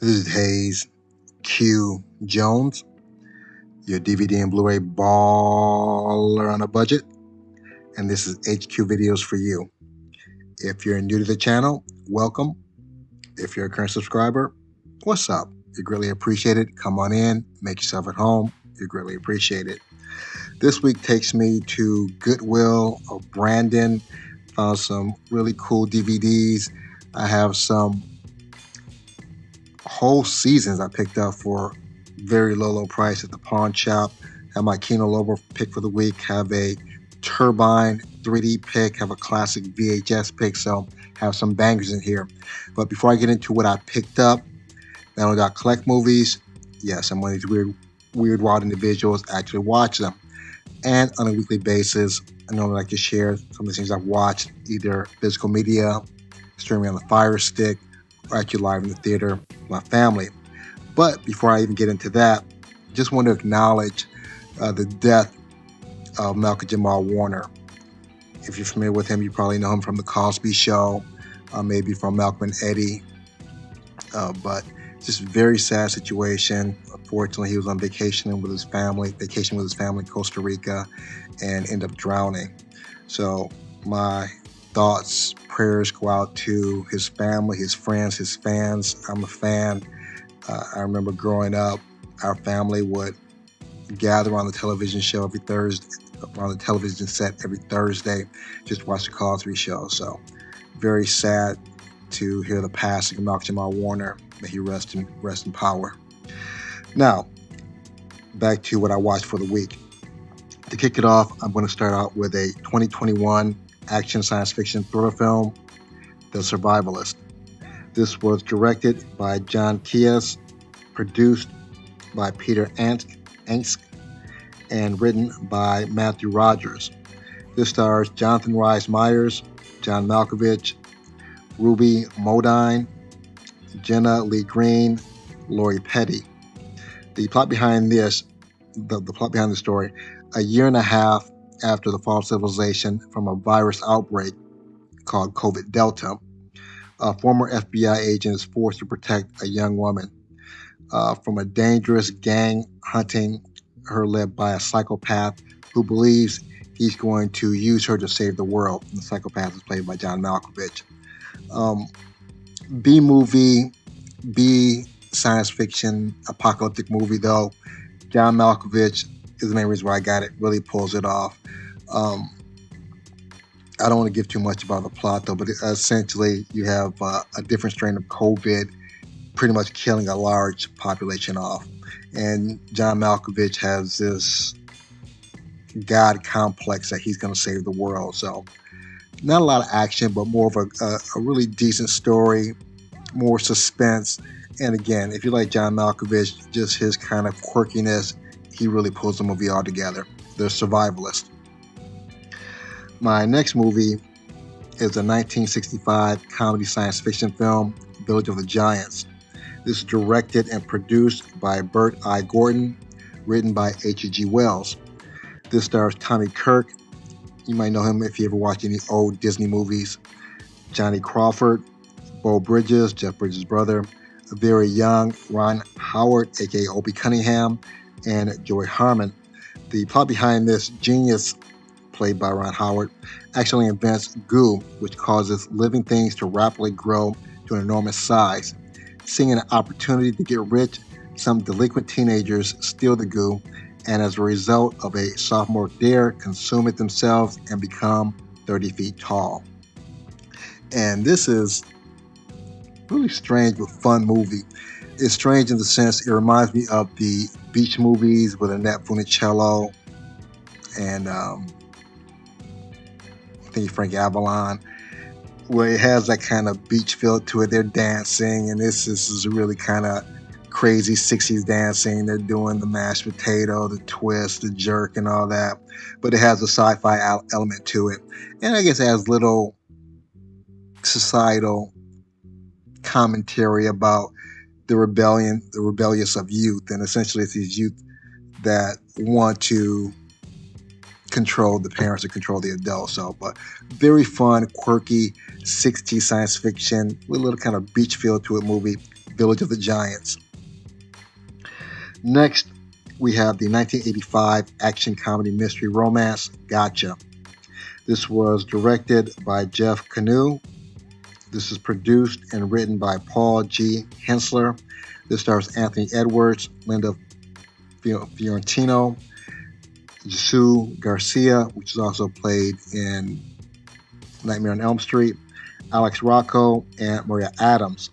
This is Hayes Q Jones, your DVD and Blu-ray baller on a budget, and this is HQ Videos for you. If you're new to the channel, welcome. If you're a current subscriber, what's up? You greatly appreciate it. Come on in, make yourself at home. You greatly appreciate it. This week takes me to Goodwill of Brandon. Found some really cool DVDs. I have some whole seasons I picked up for very low price at the Pawnshop. Have my Kenol Lover pick for the week. Have a Turbine 3D pick. Have a classic VHS pick. So have some bangers in here. But before I get into what I picked up, not only do I collect movies, yes, I'm one of these weird, wild individuals. Actually watch them. And on a weekly basis, I normally like to share some of the things I've watched, either physical media, streaming on the Fire Stick, or actually live in the theater with my family. But before I even get into that, just want to acknowledge the death of Malcolm Jamal Warner. If you're familiar with him, you probably know him from The Cosby Show, maybe from Malcolm and Eddie. But just a very sad situation. Unfortunately, he was on vacation with his family in Costa Rica, and ended up drowning. So my thoughts, prayers go out to his family, his friends, his fans. I'm a fan. I remember growing up, our family would gather on the television show every Thursday, on the television set every Thursday, just to watch the Cosby Show. So very sad to hear the passing of Malcolm Jamal Warner. May he rest in power. Now, back to what I watched for the week. To kick it off, I'm going to start out with a 2021 action science fiction thriller film, The Survivalist. This was directed by John Keyes, produced by Peter Angst, and written by Matthew Rogers. This stars Jonathan Rhys Meyers, John Malkovich, Ruby Modine, Jenna Lee Green, Lori Petty. The plot behind this story: a year and a half after the fall of civilization from a virus outbreak called COVID Delta, a former FBI agent is forced to protect a young woman from a dangerous gang hunting her, led by a psychopath who believes he's going to use her to save the world. And the psychopath is played by John Malkovich. B-movie, B science fiction, apocalyptic movie, though. John Malkovich is the main reason why I got it. Really pulls it off. I don't want to give too much about the plot, though, but essentially you have a different strain of COVID pretty much killing a large population off. And John Malkovich has this God complex that he's going to save the world. So not a lot of action, but more of a really decent story, more suspense. And again, if you like John Malkovich, just his kind of quirkiness, he really pulls the movie all together. The Survivalist. My next movie is a 1965 comedy science fiction film, Village of the Giants. This is directed and produced by Burt I. Gordon, written by H.G. Wells. This stars Tommy Kirk. You might know him if you ever watched any old Disney movies. Johnny Crawford, Beau Bridges, Jeff Bridges' brother, a very young Ron Howard, aka Opie Cunningham, and Joey Harmon. The plot behind this: genius, played by Ron Howard, actually invents goo, which causes living things to rapidly grow to an enormous size. Seeing an opportunity to get rich, some delinquent teenagers steal the goo, and as a result of a sophomore dare, consume it themselves and become 30 feet tall. And this is really strange but fun movie. It's strange in the sense it reminds me of the beach movies with Annette Funicello and I think Frank Avalon, where it has that kind of beach feel to it. They're dancing, and this is really kind of crazy 60s dancing. They're doing the mashed potato, the twist, the jerk, and all that. But it has a sci-fi element to it. And I guess it has little societal commentary about the rebellious of youth. And essentially it's these youth that want to control the parents or control the adults. So, but very fun, quirky 60s science fiction with a little kind of beach feel to it movie. Village of the Giants. Next, we have the 1985 action comedy mystery romance Gotcha. This was directed by Jeff Canoe. This is produced and written by Paul G. Hensler. This stars Anthony Edwards, Linda Fiorentino, Sue Garcia, which is also played in Nightmare on Elm Street, Alex Rocco, and Maria Adams.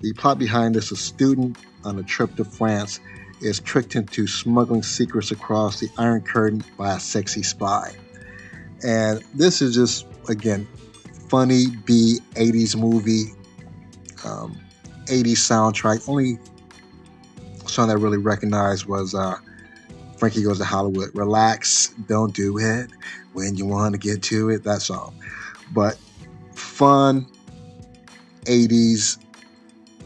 The plot behind this: a student on a trip to France is tricked into smuggling secrets across the Iron Curtain by a sexy spy. And this is just, again, funny B 80s movie, 80s soundtrack. Only song that I really recognized was Frankie Goes to Hollywood. Relax, don't do it when you want to get to it. That song. But fun, 80s,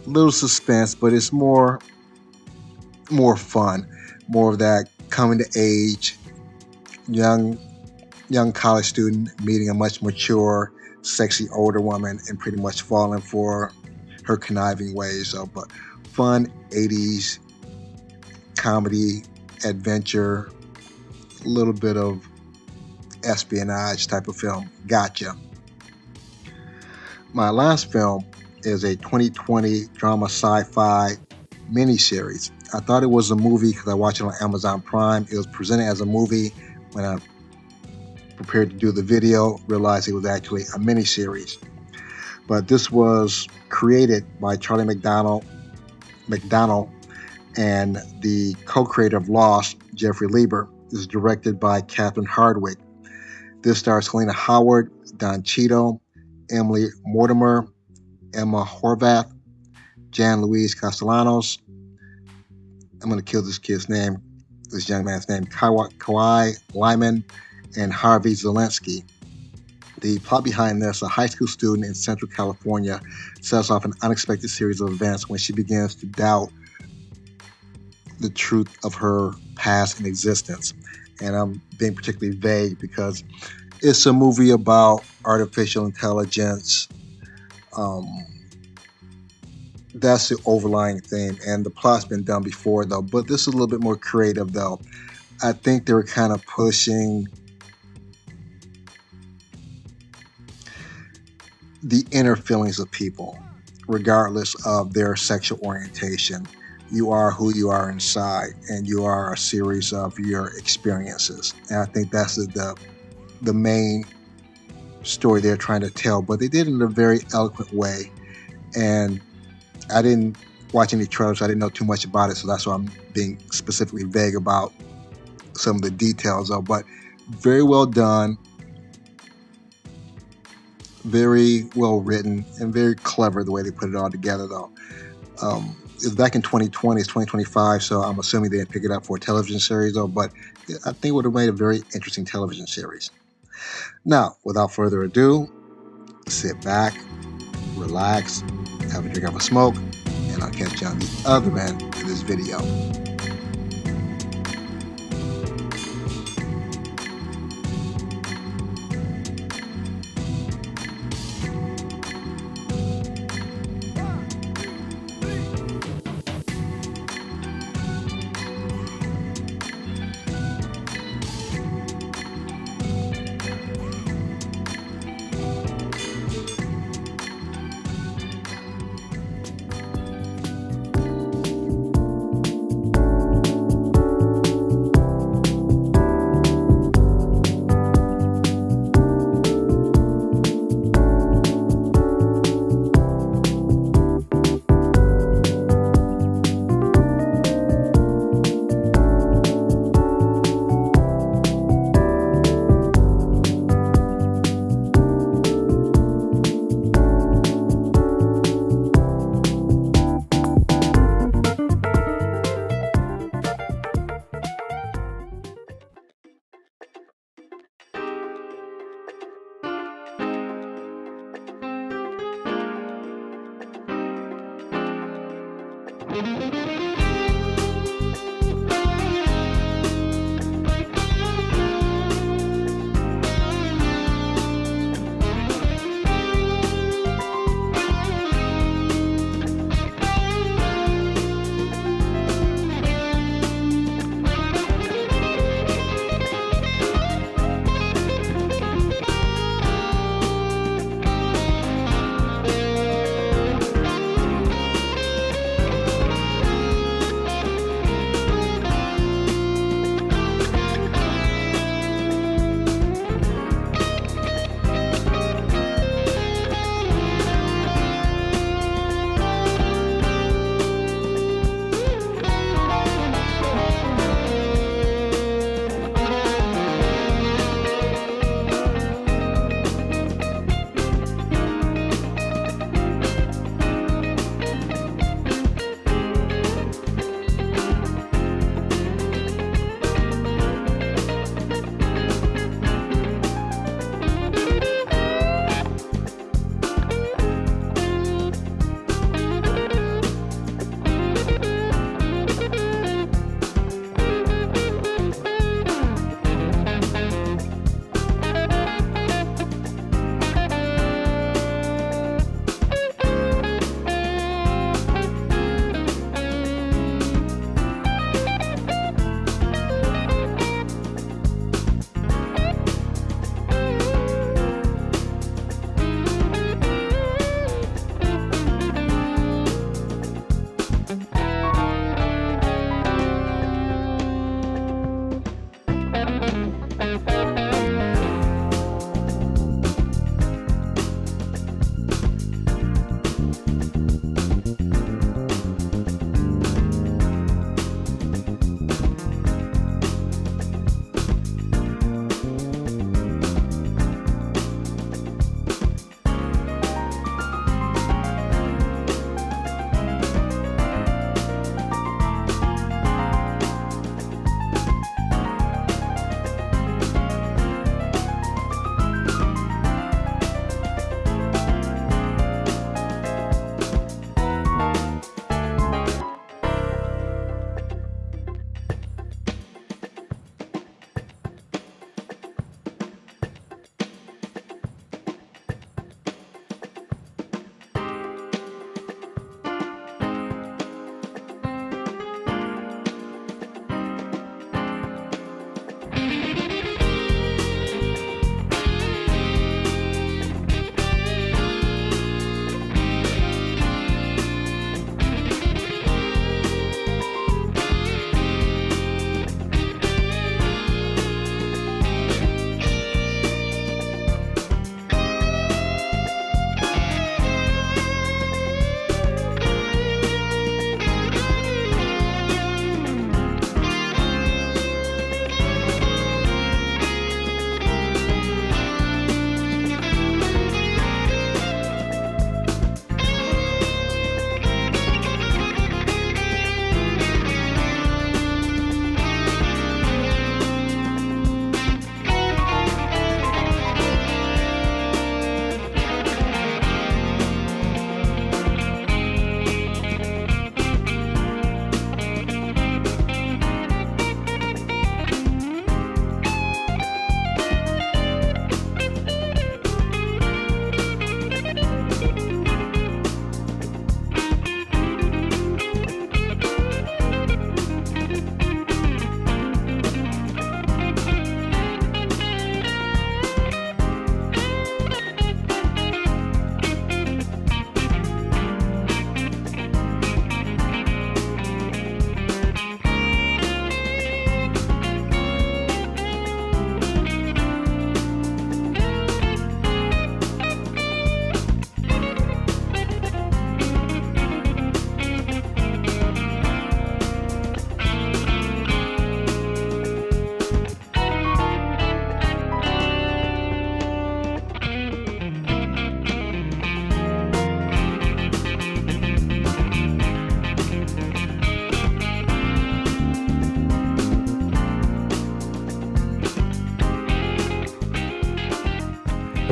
little suspense, but it's more fun, more of that coming to age, young college student meeting a much mature, sexy older woman and pretty much falling for her conniving ways. So, but fun 80s comedy, adventure, a little bit of espionage type of film. Gotcha. My last film is a 2020 drama sci-fi miniseries. I thought it was a movie because I watched it on Amazon Prime. It was presented as a movie. When I prepared to do the video, realized it was actually a miniseries. But this was created by Charlie McDonnell and the co-creator of Lost, Jeffrey Lieber. This is directed by Catherine Hardwicke. This stars Helena Howard, Don Cheadle, Emily Mortimer, Emma Horvath, Jan Louise Castellanos. I'm going to kill this young man's name, Kawhi Lyman, and Harvey Zelensky. The plot behind this: a high school student in Central California sets off an unexpected series of events when she begins to doubt the truth of her past and existence. And I'm being particularly vague because it's a movie about artificial intelligence. That's the overlying theme, and the plot's been done before though, but this is a little bit more creative though. I think they were kind of pushing the inner feelings of people, regardless of their sexual orientation. You are who you are inside, and you are a series of your experiences. And I think that's the main story they're trying to tell, but they did it in a very eloquent way. And I didn't watch any trailers, so I didn't know too much about it, so that's why I'm being specifically vague about some of the details though. But very well done, very well written, and very clever the way they put it all together though. It was back in 2020, it's 2025, so I'm assuming they didn't pick it up for a television series though, but I think it would have made a very interesting television series. Now, without further ado, sit back, relax, have a drink, have a smoke, and I'll catch you on the other end of this video.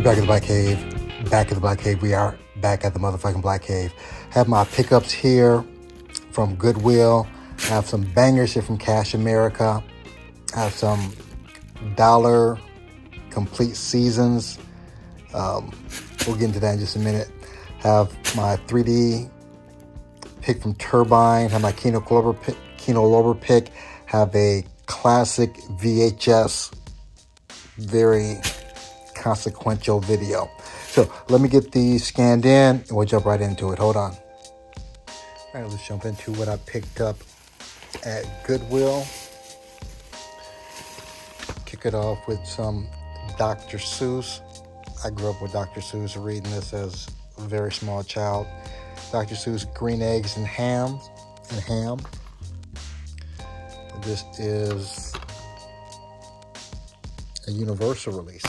We're back at the Black Cave. Back at the Black Cave. We are back at the motherfucking Black Cave. Have my pickups here from Goodwill. Have some bangers here from Cash America. Have some dollar complete seasons. We'll get into that in just a minute. Have my 3D pick from Turbine. Have my Kenol Lover pick. Have a classic VHS, very consequential video. So let me get these scanned in and we'll jump right into it. Hold on. All right, let's jump into what I picked up at Goodwill. Kick it off with some Dr. Seuss. I grew up with Dr. Seuss, reading this as a very small child. Dr. Seuss, Green Eggs and Ham. This is a Universal release.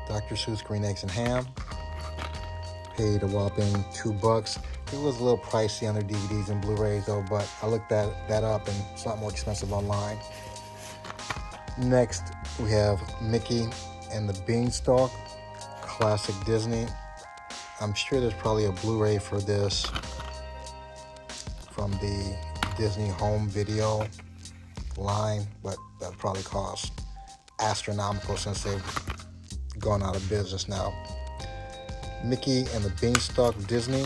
Dr. Seuss, Green Eggs and Ham. Paid a whopping $2. It was a little pricey on their DVDs and Blu-rays though, but I looked that up and it's a lot more expensive online. Next, we have Mickey and the Beanstalk, classic Disney. I'm sure there's probably a Blu-ray for this from the Disney home video line, but that probably cost astronomical since they've gone out of business now. Mickey and the Beanstalk, Disney.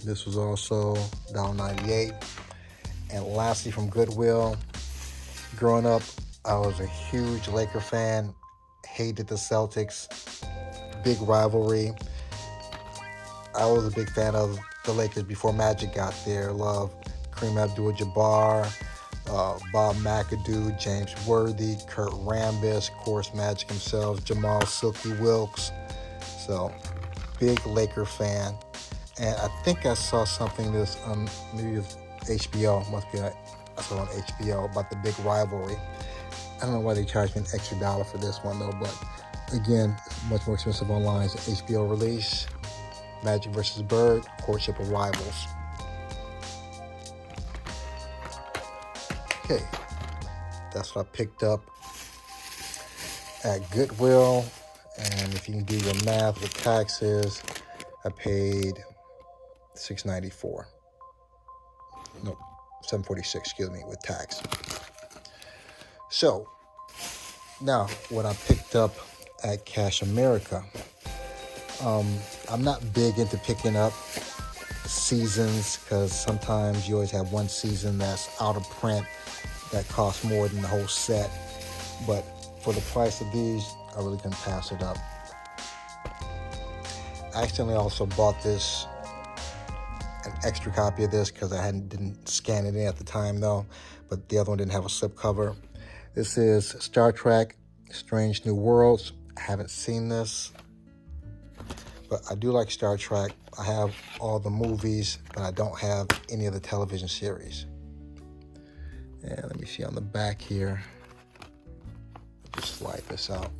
This was also $1.98. And lastly, from Goodwill. Growing up, I was a huge Laker fan. Hated the Celtics. Big rivalry. I was a big fan of the Lakers before Magic got there. Love Kareem Abdul-Jabbar, Bob McAdoo, James Worthy, Kurt Rambis, of course, Magic himself, Jamal Silky Wilkes. So, big Laker fan. And I think I saw something this maybe it was HBO, must be I saw on HBO about the big rivalry. I don't know why they charged me an extra $1 for this one though, but again, much more expensive online. It's an HBO release. Magic vs. Bird, Courtship of Rivals. Okay, that's what I picked up at Goodwill. And if you can do your math with taxes, I paid $6.94. No, $7.46, excuse me, with tax. So, now what I picked up at Cash America. I'm not big into picking up seasons because sometimes you always have one season that's out of print that costs more than the whole set. But for the price of these, I really couldn't pass it up. I accidentally also bought this, an extra copy of this because I didn't scan it in at the time though, but the other one didn't have a slipcover. This is Star Trek, Strange New Worlds. I haven't seen this, but I do like Star Trek. I have all the movies, but I don't have any of the television series. And let me see on the back here. Just slide this out.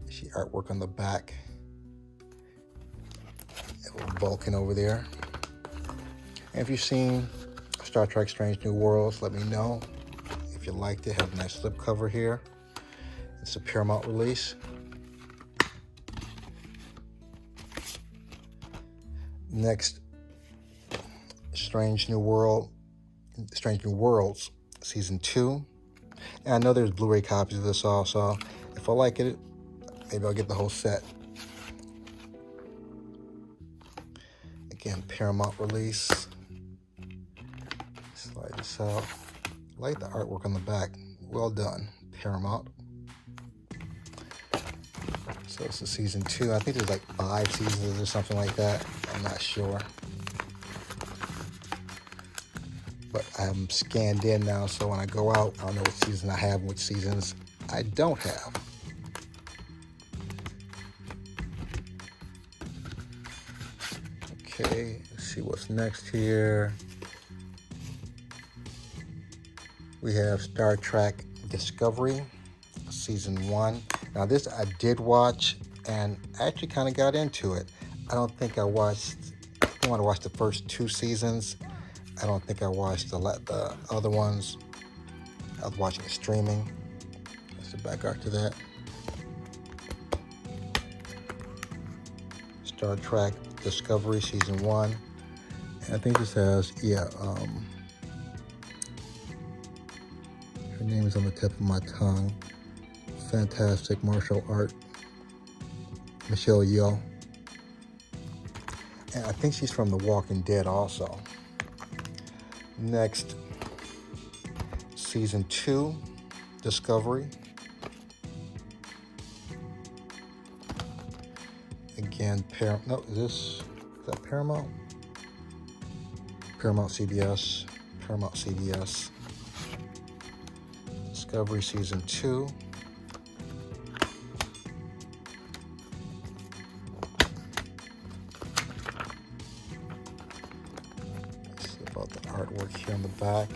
You see artwork on the back. A little Vulcan over there. And if you've seen Star Trek Strange New Worlds, let me know. If you liked it, have a nice slipcover here. It's a Paramount release. Next, Strange New Worlds, Season 2. And I know there's Blu-ray copies of this also. If I like it, maybe I'll get the whole set. Again, Paramount release. Slide this out. I like the artwork on the back. Well done, Paramount. So it's a Season 2. I think there's like 5 seasons or something like that. I'm not sure. But I'm scanned in now, so when I go out, I'll know what season I have and which seasons I don't have. Okay, let's see what's next here. We have Star Trek Discovery, Season 1. Now this I did watch, and I actually kind of got into it. I want to watch the first 2 seasons. I don't think I watched the other ones. I was watching it streaming. That's the back art to that. Star Trek Discovery Season 1. And I think this has, her name is on the tip of my tongue. Fantastic martial art, Michelle Yeoh. And I think she's from The Walking Dead also. Next, Season 2, Discovery. Again, is that Paramount? Paramount CBS. Discovery Season 2. Let's see about the artwork here on the back.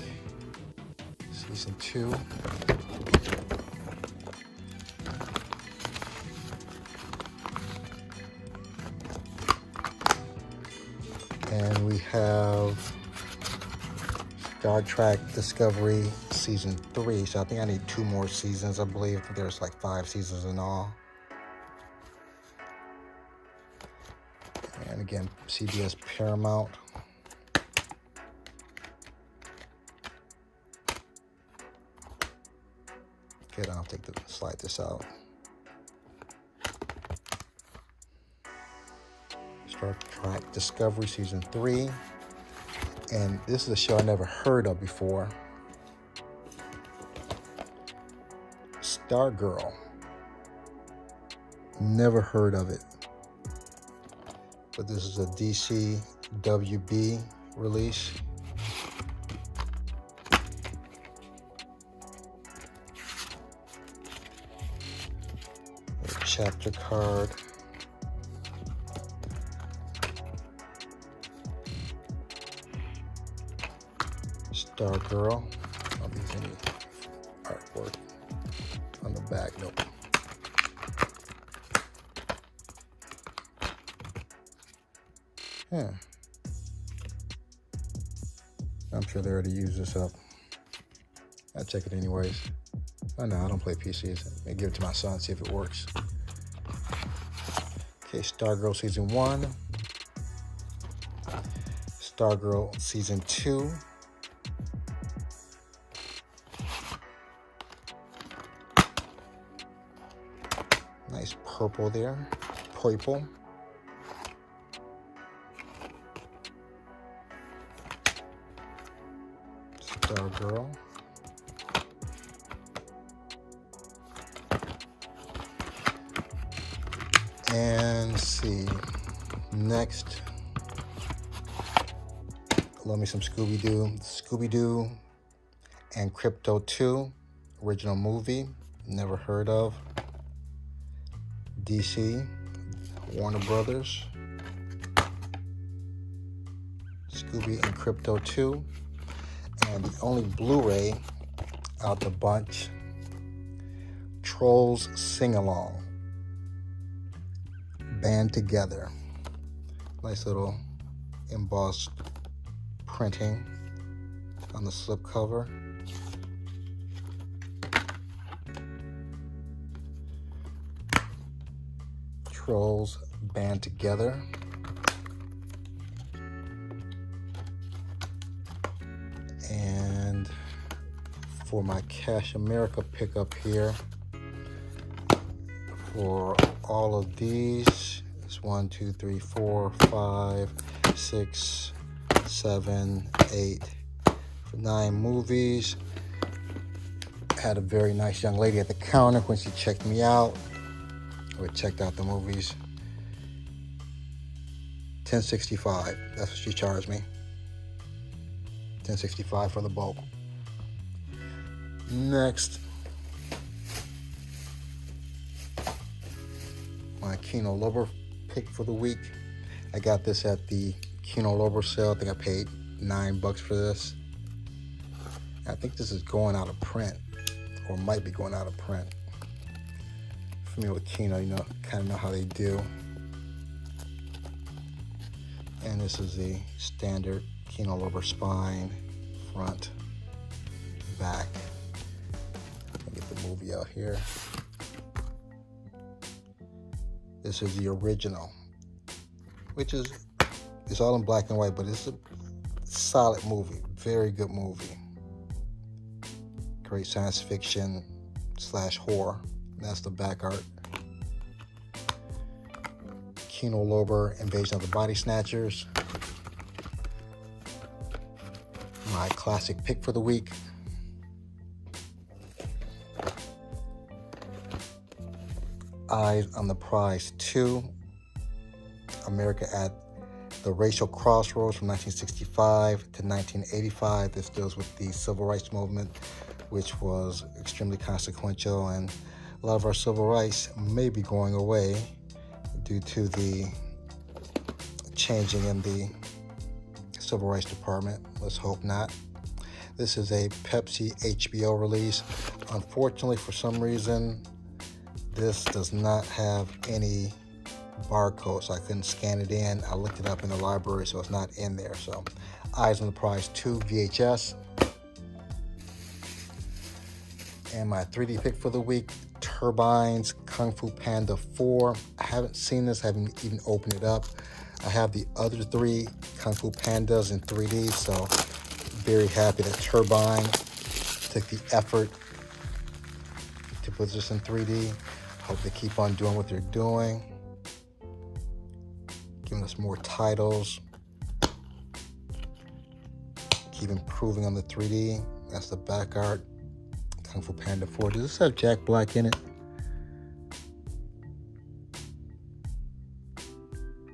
Season 2. And we have Star Trek Discovery Season 3. So I think I need 2 more seasons, I believe. There's like 5 seasons in all. And again, CBS Paramount. Good, I'll slide this out. Star Trek Discovery Season 3. And this is a show I never heard of before. Stargirl. Never heard of it. But this is a DC WB release. A chapter card. Stargirl. I'll be any artwork on the back. Nope. Yeah. I'm sure they already used this up. I'll check it anyways. Oh no, I don't play PCs. I give it to my son, see if it works. Okay, Stargirl Season 1. Stargirl Season 2. Nice purple there. Purple. Stargirl. And let's see. Next. Love me some Scooby-Doo. Scooby-Doo and Crypto 2. Original movie. Never heard of. DC, Warner Brothers, Scooby and Crypto 2, and the only Blu-ray out the bunch, Trolls Sing-Along, Band Together. Nice little embossed printing on the slipcover. Trolls Band Together. And for my Cash America pickup here, for all of these, it's 1, 2, 3, 4, 5, 6, 7, 8, 9 movies. I had a very nice young lady at the counter when she checked me out. We checked out the movies. $10.65. That's what she charged me. $10.65 for the bulk. Next, my Kenol Lover pick for the week. I got this at the Kenol Lover sale. I think I paid $9 for this. I think this is going out of print, or might be going out of print. Familiar with Kenol, you know, kind of know how they do. And this is the standard Kenol Lover spine, front, back. Let me get the movie out here. This is the original which is, it's all in black and white, but it's a solid movie. Very good movie. Great science fiction / horror. That's the back art. Kenol Lover, Invasion of the Body Snatchers. My classic pick for the week. Eyes on the Prize 2. America at the Racial Crossroads from 1965 to 1985. This deals with the Civil Rights Movement, which was extremely consequential, and a lot of our civil rights may be going away due to the changing in the Civil Rights Department. Let's hope not. This is a Pepsi HBO release. Unfortunately, for some reason, this does not have any barcode, so I couldn't scan it in. I looked it up in the library, so it's not in there. So, Eyes on the Prize 2 VHS. And my 3D pick for the week, Turbines Kung Fu Panda 4. I haven't seen this, I haven't even opened it up. I have the other 3 Kung Fu Pandas in 3D, so very happy that Turbine took the effort to put this in 3D. Hope they keep on doing what they're doing, giving us more titles, keep improving on the 3D. That's the back art. Kung Fu Panda 4. Does this have Jack Black in it?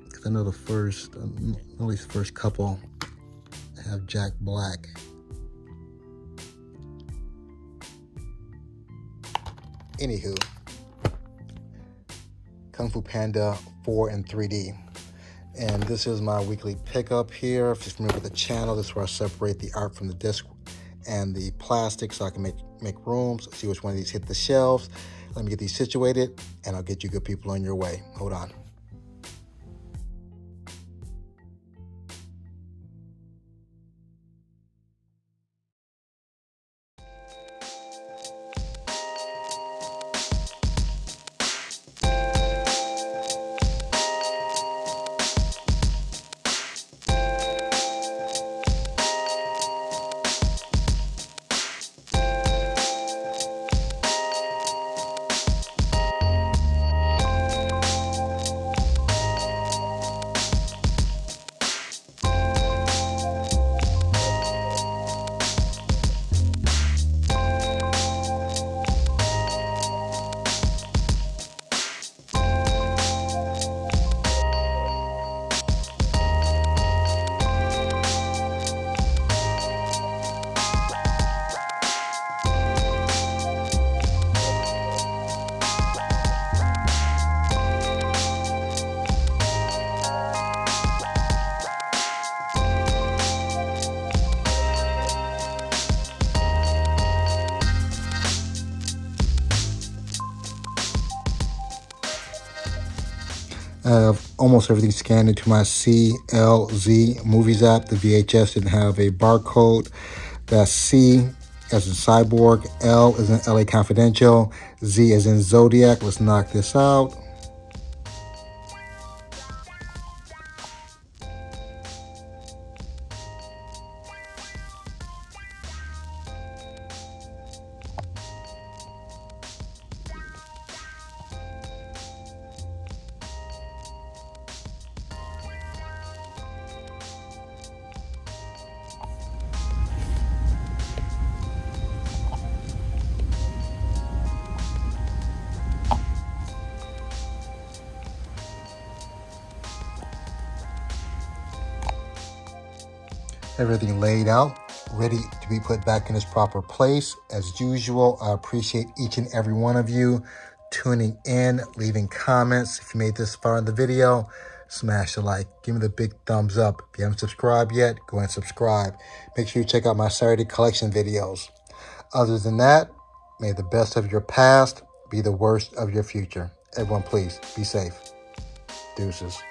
Because I know the first, at least first couple have Jack Black. Anywho, Kung Fu Panda 4 in 3D. And this is my weekly pickup here. If you're familiar with the channel, this is where I separate the art from the disc and the plastic so I can make rooms, see which one of these hit the shelves. Let me get these situated, and I'll get you good people on your way. Hold on. I have almost everything scanned into my CLZ Movies app. The VHS didn't have a barcode. That's C as in Cyborg, L as in LA Confidential, Z as in Zodiac. Let's knock this out. Everything laid out, ready to be put back in its proper place. As usual, I appreciate each and every one of you tuning in, leaving comments. If you made this far in the video, smash a like. Give me the big thumbs up. If you haven't subscribed yet, go ahead and subscribe. Make sure you check out my Saturday collection videos. Other than that, may the best of your past be the worst of your future. Everyone, please be safe. Deuces.